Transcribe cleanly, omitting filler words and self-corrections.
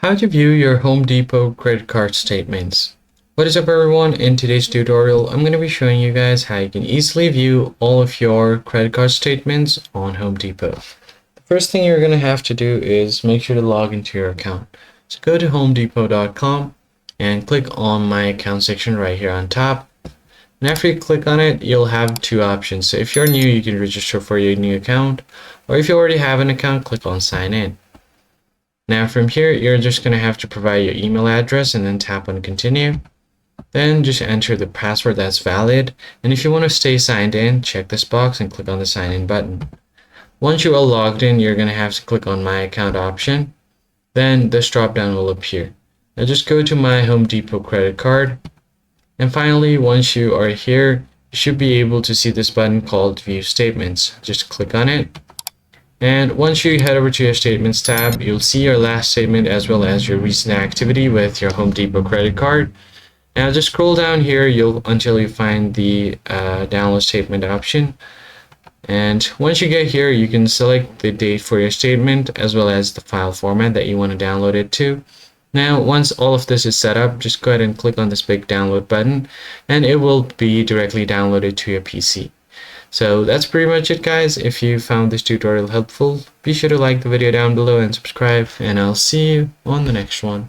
How to view your Home Depot credit card statements. What is up everyone? In today's tutorial, I'm going to be showing you guys how you can easily view all of your credit card statements on Home Depot. The first thing you're going to have to do is make sure to log into your account. So go to homedepot.com and click on my account section right here on top. And after you click on it, you'll have two options. So if you're new, you can register for your new account, or if you already have an account, click on sign in. Now from here, you're just going to have to provide your email address and then tap on continue. Then just enter the password that's valid. And if you want to stay signed in, check this box and click on the sign in button. Once you are logged in, you're going to have to click on my account option. Then this drop down will appear. Now just go to my Home Depot credit card. And finally, once you are here, you should be able to see this button called View Statements. Just click on it. And once you head over to your Statements tab, you'll see your last statement as well as your recent activity with your Home Depot credit card. Now just scroll down here until you find the Download Statement option. And once you get here, you can select the date for your statement as well as the file format that you want to download it to. Now, once all of this is set up, just go ahead and click on this big download button and it will be directly downloaded to your PC. So that's pretty much it, guys. If you found this tutorial helpful, be sure to like the video down below and subscribe, and I'll see you on the next one.